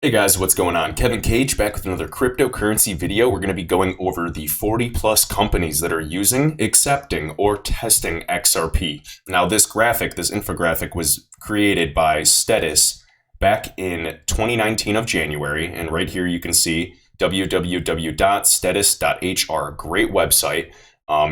Hey guys, what's going on? Kevin Cage back with another cryptocurrency video. We're going to be going over the 40 plus companies that are using, accepting, or testing XRP. Now this infographic was created by Stedas back in 2019 of January. And right here you can see www.stedas.hr, great website.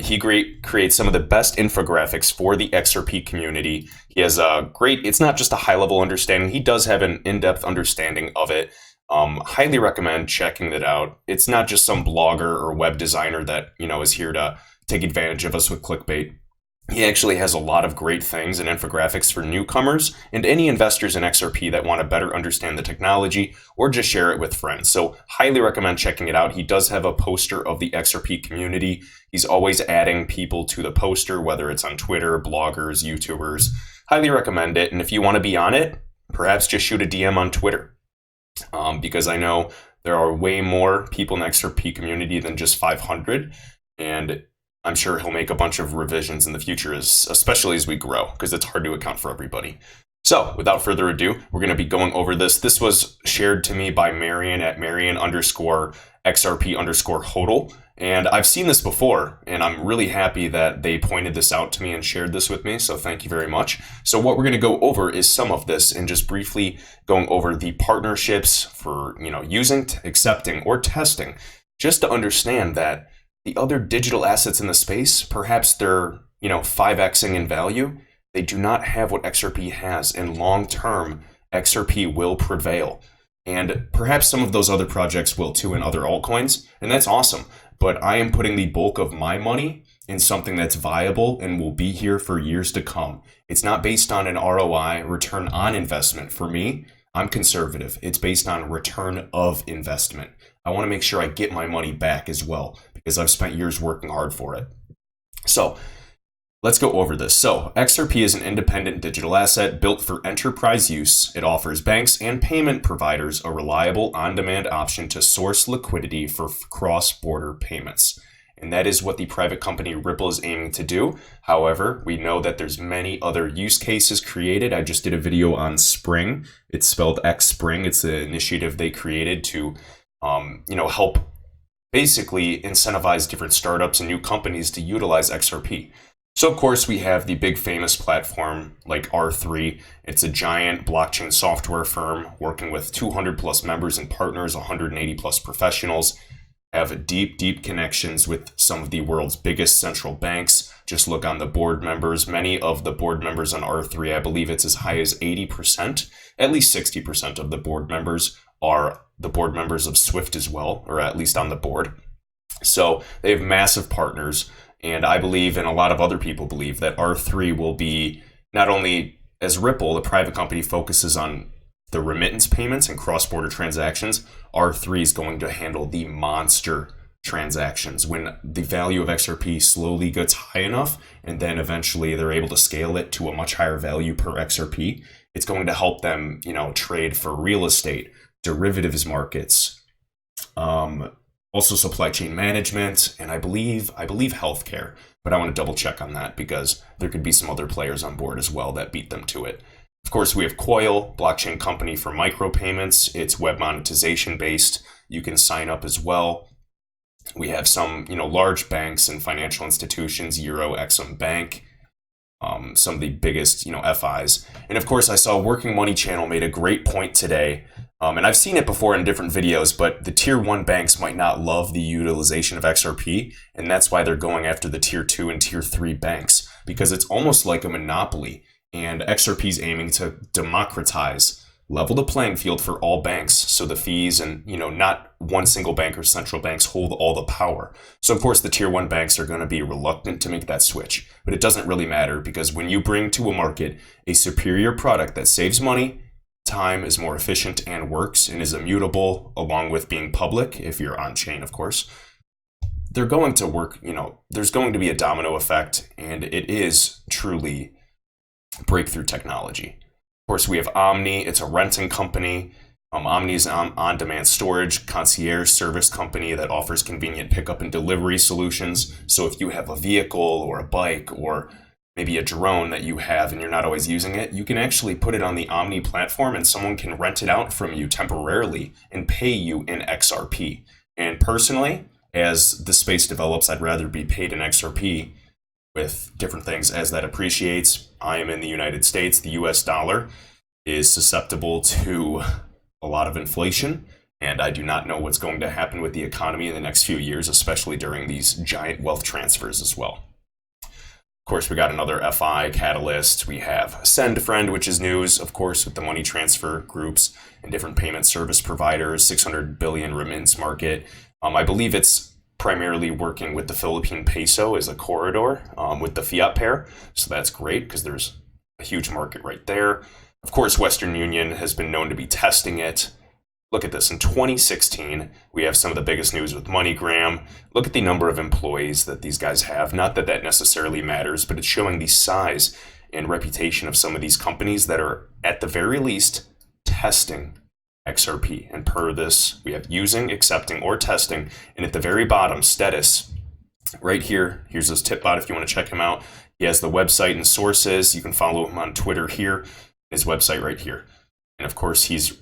He creates some of the best infographics for the XRP community. He has it's not just a high level understanding, he does have an in-depth understanding of it. Highly recommend checking it out. It's not just some blogger or web designer that, is here to take advantage of us with clickbait. He actually has a lot of great things and infographics for newcomers and any investors in XRP that want to better understand the technology or just share it with friends. So highly recommend checking it out. He does have a poster of the XRP community. He's always adding people to the poster, whether it's on Twitter, bloggers, YouTubers. Highly recommend it. And if you want to be on it, perhaps just shoot a DM on Twitter. Because I know there are way more people in the XRP community than just 500. And I'm sure he'll make a bunch of revisions in the future, especially as we grow, because it's hard to account for everybody. So without further ado, we're going to be going over this. This was shared to me by Marion at Marion_XRP_HODL. And I've seen this before, and I'm really happy that they pointed this out to me and shared this with me. So thank you very much. So what we're going to go over is some of this and just briefly going over the partnerships for, using, accepting, or testing, just to understand that the other digital assets in the space, perhaps they're, 5xing in value. They do not have what XRP has, and long term, XRP will prevail. And perhaps some of those other projects will too in other altcoins, and that's awesome. But I am putting the bulk of my money in something that's viable and will be here for years to come. It's not based on an ROI, return on investment. For me, I'm conservative. It's based on return of investment. I want to make sure I get my money back as well, because I've spent years working hard for it. So let's go over this. So XRP is an independent digital asset built for enterprise use. It offers banks and payment providers a reliable on-demand option to source liquidity for cross-border payments. And that is what the private company Ripple is aiming to do. However, we know that there's many other use cases created. I just did a video on Spring. It's spelled XSpring. It's an initiative they created to help basically incentivize different startups and new companies to utilize XRP. So of course we have the big famous platform like R3. It's a giant blockchain software firm working with 200 plus members and partners, 180 plus professionals, have deep connections with some of the world's biggest central banks. Just look on the board members. Many of the board members on R3, I believe it's as high as 80%, at least 60% of the board members are the board members of Swift as well, or at least on the board. So they have massive partners, and I believe, and a lot of other people believe, that R3 will be not only, as Ripple, the private company, focuses on the remittance payments and cross-border transactions, R3 is going to handle the monster transactions. When the value of XRP slowly gets high enough, and then eventually they're able to scale it to a much higher value per XRP, it's going to help them, trade for real estate, derivatives markets, also supply chain management, and I believe healthcare. But I want to double check on that because there could be some other players on board as well that beat them to it. Of course, we have Coil, blockchain company for micropayments. It's web monetization based. You can sign up as well. We have some, large banks and financial institutions, Euro, Exim Bank, some of the biggest, FIs. And of course, I saw Working Money Channel made a great point today. And I've seen it before in different videos, but the tier 1 banks might not love the utilization of XRP. And that's why they're going after the tier 2 and tier 3 banks, because it's almost like a monopoly. And XRP is aiming to democratize, level the playing field for all banks. So the fees and, not one single bank or central banks hold all the power. So of course the tier 1 banks are going to be reluctant to make that switch, but it doesn't really matter, because when you bring to a market a superior product that saves money, time, is more efficient, and works, and is immutable, along with being public, if you're on chain, of course, they're going to work, there's going to be a domino effect, and it is truly breakthrough technology. Of course, we have Omni. It's a renting company. Omni is an on-demand storage concierge service company that offers convenient pickup and delivery solutions. So if you have a vehicle or a bike or maybe a drone that you have and you're not always using it, you can actually put it on the Omni platform and someone can rent it out from you temporarily and pay you in XRP. And personally, as the space develops, I'd rather be paid in XRP with different things as that appreciates. I am in the United States. The US dollar is susceptible to a lot of inflation, and I do not know what's going to happen with the economy in the next few years, especially during these giant wealth transfers as well. Of course, we got another FI catalyst. We have SendFriend, which is news, of course, with the money transfer groups and different payment service providers, 600 billion remittance market. I believe it's primarily working with the Philippine peso as a corridor with the fiat pair. So that's great because there's a huge market right there. Of course, Western Union has been known to be testing it. Look at this. In 2016, we have some of the biggest news with MoneyGram. Look at the number of employees that these guys have. Not that that necessarily matters, but it's showing the size and reputation of some of these companies that are, at the very least, testing XRP. And per this, we have using, accepting, or testing. And at the very bottom, Status, right here, here's his tip bot if you want to check him out. He has the website and sources. You can follow him on Twitter here, his website right here. And of course, he's,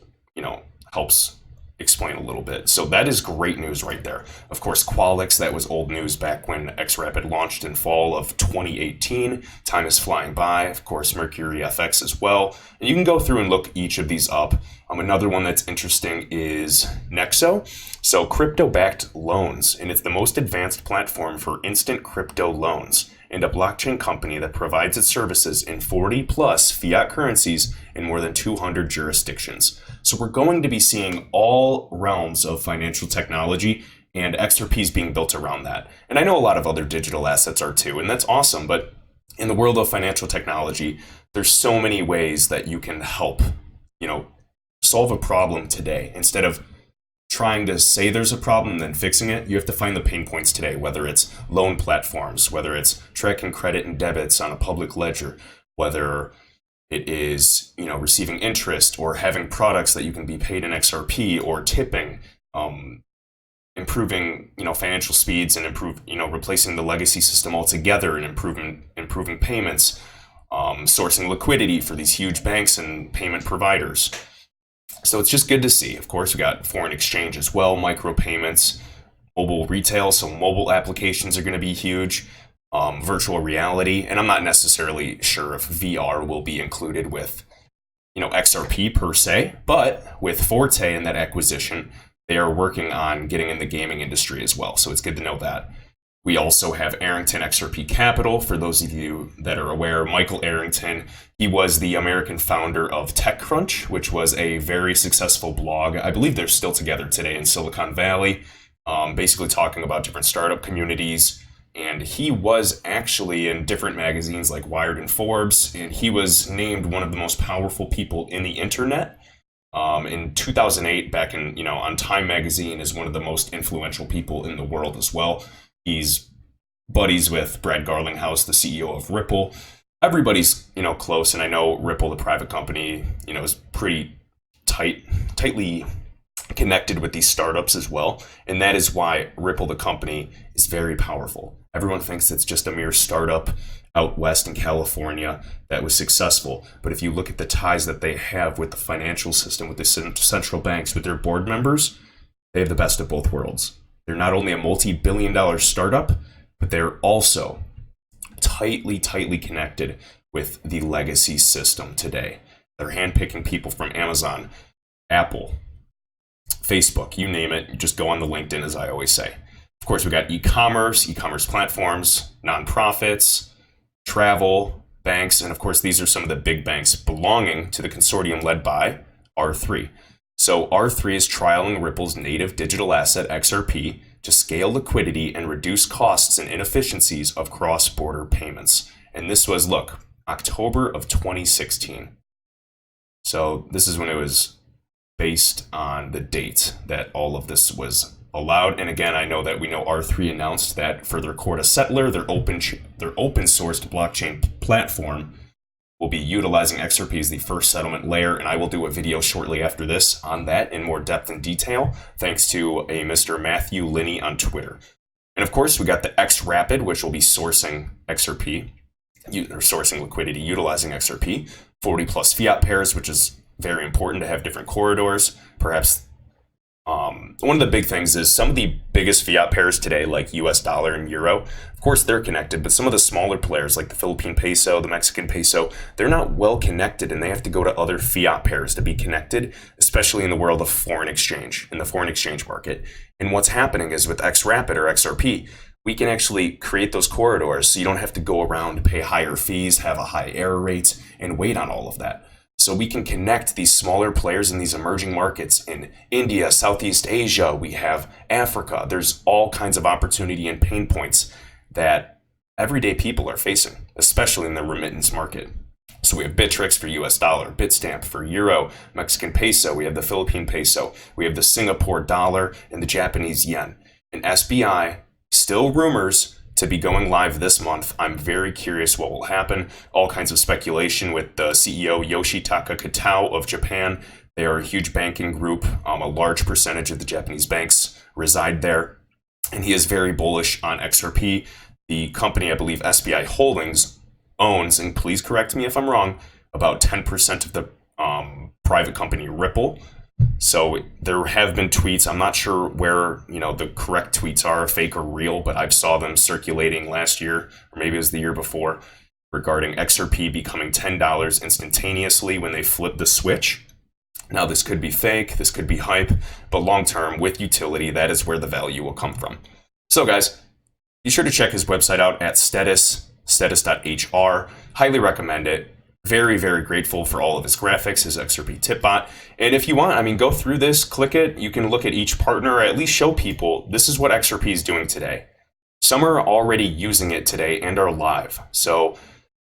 helps explain a little bit. So that is great news right there. Of course, Qualix, that was old news back when xRapid launched in fall of 2018. Time is flying by. Of course, Mercury FX as well. And you can go through and look each of these up. Another one that's interesting is Nexo. So crypto-backed loans, and it's the most advanced platform for instant crypto loans, and a blockchain company that provides its services in 40 plus fiat currencies in more than 200 jurisdictions. So we're going to be seeing all realms of financial technology, and XRP is being built around that. And I know a lot of other digital assets are too, and that's awesome. But in the world of financial technology, there's so many ways that you can help, solve a problem today. Instead of trying to say there's a problem and then fixing it, you have to find the pain points today, whether it's loan platforms, whether it's tracking credit and debits on a public ledger, whether it is, receiving interest or having products that you can be paid in XRP, or tipping, improving, financial speeds and replacing the legacy system altogether and improving payments, sourcing liquidity for these huge banks and payment providers. So it's just good to see. Of course, we got foreign exchange as well, micropayments, mobile retail. So mobile applications are going to be huge. Virtual reality, and I'm not necessarily sure if VR will be included with, XRP per se, but with Forte and that acquisition, they are working on getting in the gaming industry as well. So it's good to know that. We also have Arrington XRP Capital. For those of you that are aware, Michael Arrington, he was the American founder of TechCrunch, which was a very successful blog. I believe they're still together today in Silicon Valley, basically talking about different startup communities. And he was actually in different magazines like Wired and Forbes, and he was named one of the most powerful people in the internet in 2008, back in, on Time magazine, as one of the most influential people in the world as well. He's buddies with Brad Garlinghouse, the CEO of Ripple. Everybody's, close, and I know Ripple, the private company, is pretty tightly connected with these startups as well. And that is why Ripple, the company, is very powerful. Everyone thinks it's just a mere startup out west in California that was successful. But if you look at the ties that they have with the financial system, with the central banks, with their board members, they have the best of both worlds. They're not only a multi-billion-dollar startup, but they're also tightly connected with the legacy system today. They're handpicking people from Amazon, Apple, Facebook, you name it. You just go on the LinkedIn, as I always say. Of course, we got e-commerce platforms, nonprofits, travel, banks, and of course, these are some of the big banks belonging to the consortium led by R3. So R3 is trialing Ripple's native digital asset XRP to scale liquidity and reduce costs and inefficiencies of cross-border payments. And this was, October of 2016. So this is when it was based on the date that all of this was allowed. And again, I know that we know R3 announced that for their Corda Settler, their open sourced blockchain platform, will be utilizing XRP as the first settlement layer, and I will do a video shortly after this on that in more depth and detail, thanks to a Mr. Matthew Linney on Twitter. And of course, we got the xRapid, which will be sourcing XRP. sourcing liquidity utilizing XRP, 40 plus fiat pairs, which is very important to have different corridors. Perhaps one of the big things is some of the biggest fiat pairs today, like US dollar and euro, of course they're connected, but some of the smaller players like the Philippine peso, the Mexican peso, they're not well connected and they have to go to other fiat pairs to be connected, especially in the world of foreign exchange, in the foreign exchange market. And what's happening is with xRapid or XRP, we can actually create those corridors so you don't have to go around, pay higher fees, have a high error rate, and wait on all of that. So we can connect these smaller players in these emerging markets in India, Southeast Asia, we have Africa. There's all kinds of opportunity and pain points that everyday people are facing, especially in the remittance market. So we have Bittrex for US dollar, Bitstamp for euro, Mexican peso, we have the Philippine peso, we have the Singapore dollar and the Japanese yen. And SBI, still rumors to be going live this month. I'm very curious what will happen. All kinds of speculation with the CEO Yoshitaka Kitao of Japan. They are a huge banking group. A large percentage of the Japanese banks reside there. And he is very bullish on XRP. The company, I believe SBI Holdings, owns, and please correct me if I'm wrong, about 10% of the private company Ripple. So there have been tweets. I'm not sure where the correct tweets are, fake or real, but I saw them circulating last year, or maybe it was the year before, regarding XRP becoming $10 instantaneously when they flip the switch. Now this could be fake, this could be hype, but long term with utility, that is where the value will come from. So guys, be sure to check his website out at stedas.hr. Highly recommend it. Very, very grateful for all of his graphics, his XRP tip bot. And if you want, go through this, click it. You can look at each partner, or at least show people this is what XRP is doing today. Some are already using it today and are live. So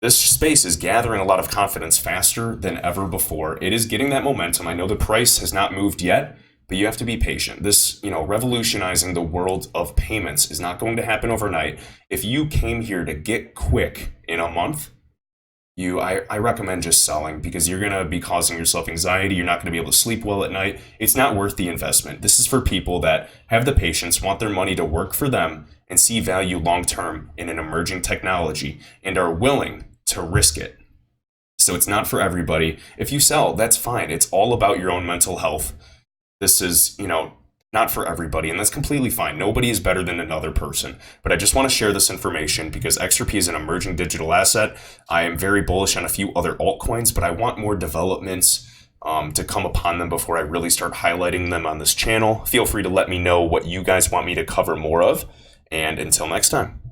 this space is gathering a lot of confidence faster than ever before. It is getting that momentum. I know the price has not moved yet, but you have to be patient. This, revolutionizing the world of payments is not going to happen overnight. If you came here to get quick in a month, I recommend just selling, because you're going to be causing yourself anxiety. You're not going to be able to sleep well at night. It's not worth the investment. This is for people that have the patience, want their money to work for them, and see value long term in an emerging technology and are willing to risk it. So it's not for everybody. If you sell, that's fine. It's all about your own mental health. This is, not for everybody, and that's completely fine. Nobody is better than another person. But I just want to share this information because XRP is an emerging digital asset. I am very bullish on a few other altcoins, but I want more developments to come upon them before I really start highlighting them on this channel. Feel free to let me know what you guys want me to cover more of, and until next time.